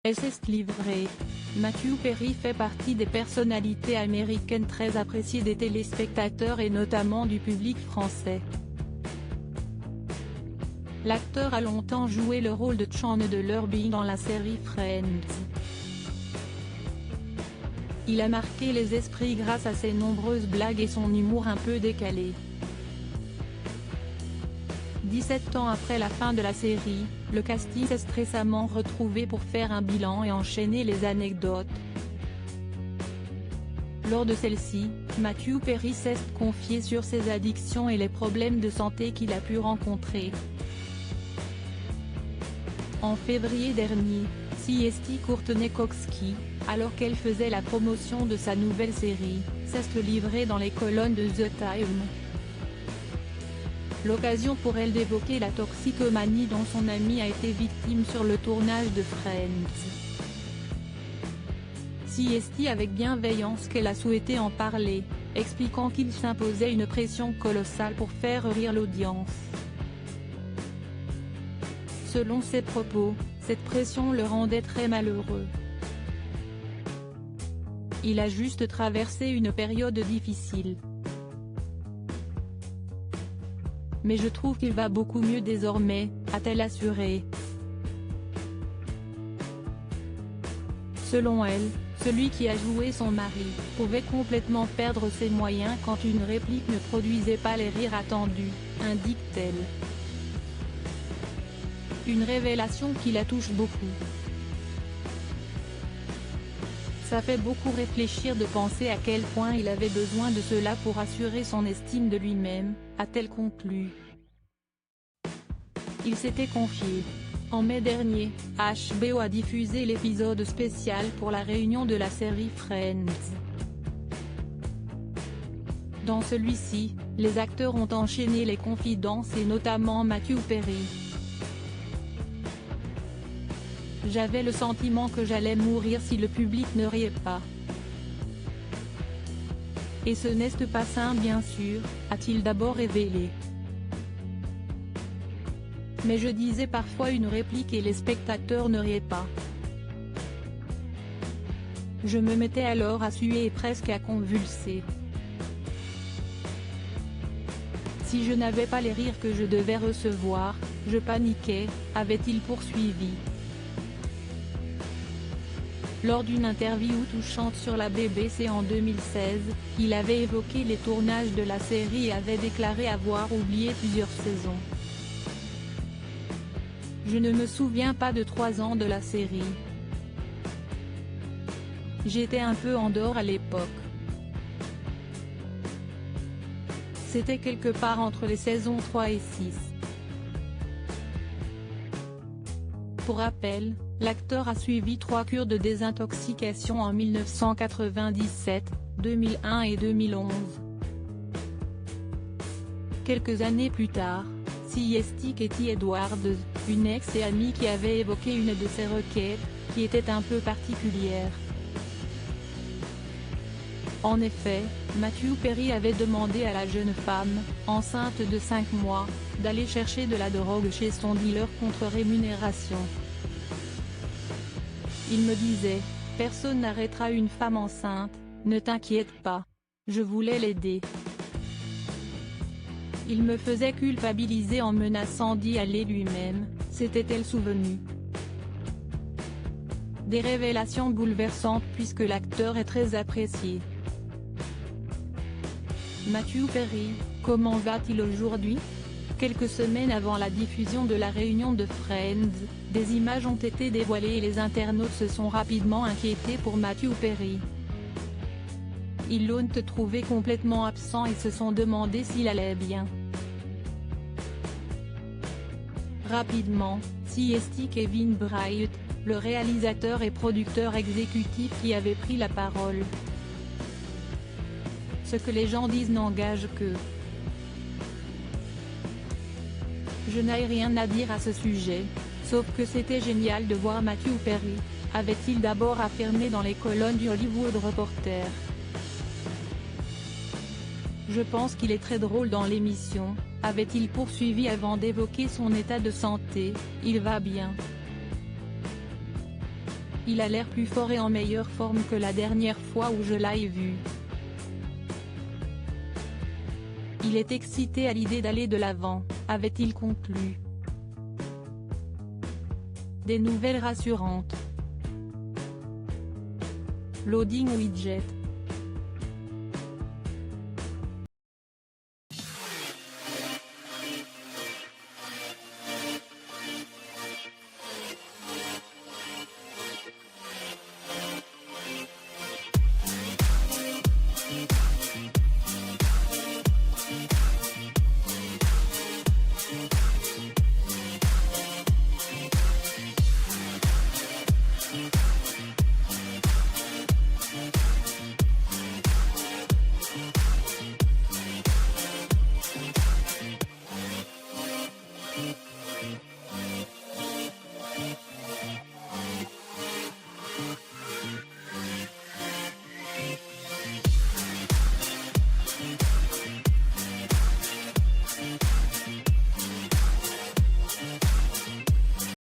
Est livré. Matthew Perry fait partie des personnalités américaines très appréciées des téléspectateurs et notamment du public français. L'acteur a longtemps joué le rôle de Chandler Bing dans la série Friends. Il a marqué les esprits grâce à ses nombreuses blagues et son humour un peu décalé. 17 ans après la fin de la série, le casting s'est récemment retrouvé pour faire un bilan et enchaîner les anecdotes. Lors de celle-ci, Matthew Perry s'est confié sur ses addictions et les problèmes de santé qu'il a pu rencontrer. En février dernier, Kirsty Courtenay-Cox, alors qu'elle faisait la promotion de sa nouvelle série, s'est livrée dans les colonnes de The Time. L'occasion pour elle d'évoquer la toxicomanie dont son amie a été victime sur le tournage de Friends. Kirsty avec bienveillance qu'elle a souhaité en parler, expliquant qu'il s'imposait une pression colossale pour faire rire l'audience. Selon ses propos, cette pression le rendait très malheureux. Il a juste traversé une période difficile. Mais je trouve qu'il va beaucoup mieux désormais, a-t-elle assuré. Selon elle, celui qui a joué son mari, pouvait complètement perdre ses moyens quand une réplique ne produisait pas les rires attendus, indique-t-elle. Une révélation qui la touche beaucoup. Ça fait beaucoup réfléchir de penser à quel point il avait besoin de cela pour assurer son estime de lui-même, a-t-elle conclu. Il s'était confié. En mai dernier, HBO a diffusé l'épisode spécial pour la réunion de la série Friends. Dans celui-ci, les acteurs ont enchaîné les confidences et notamment Matthew Perry. J'avais le sentiment que j'allais mourir si le public ne riait pas. Et ce n'est pas sain bien sûr, a-t-il d'abord révélé. Mais je disais parfois une réplique et les spectateurs ne riaient pas. Je me mettais alors à suer et presque à convulser. Si je n'avais pas les rires que je devais recevoir, je paniquais, avait-il poursuivi. Lors d'une interview touchante sur la BBC en 2016, il avait évoqué les tournages de la série et avait déclaré avoir oublié plusieurs saisons. Je ne me souviens pas de 3 ans de la série. J'étais un peu en dehors à l'époque. C'était quelque part entre les saisons 3 et 6. Pour rappel, l'acteur a suivi 3 cures de désintoxication en 1997, 2001 et 2011. Quelques années plus tard, Kirsty Katie Edwards, une ex et amie qui avait évoqué une de ses requêtes, qui était un peu particulière. En effet, Matthew Perry avait demandé à la jeune femme, enceinte de 5 mois, d'aller chercher de la drogue chez son dealer contre rémunération. Il me disait, « Personne n'arrêtera une femme enceinte, ne t'inquiète pas. Je voulais l'aider. » Il me faisait culpabiliser en menaçant d'y aller lui-même, s'était-elle souvenue. Des révélations bouleversantes puisque l'acteur est très apprécié. Matthew Perry, comment va-t-il aujourd'hui? Quelques semaines avant la diffusion de la réunion de Friends, des images ont été dévoilées et les internautes se sont rapidement inquiétés pour Matthew Perry. Ils l'ont trouvé complètement absent et se sont demandé s'il allait bien. Rapidement, Kirsty Kevin Bright, le réalisateur et producteur exécutif qui avait pris la parole. Ce que les gens disent n'engage que. Je n'ai rien à dire à ce sujet, sauf que c'était génial de voir Matthew Perry, avait-il d'abord affirmé dans les colonnes du Hollywood Reporter. Je pense qu'il est très drôle dans l'émission, avait-il poursuivi avant d'évoquer son état de santé, il va bien. Il a l'air plus fort et en meilleure forme que la dernière fois où je l'ai vu. Il est excité à l'idée d'aller de l'avant, avait-il conclu. Des nouvelles rassurantes. Loading widget.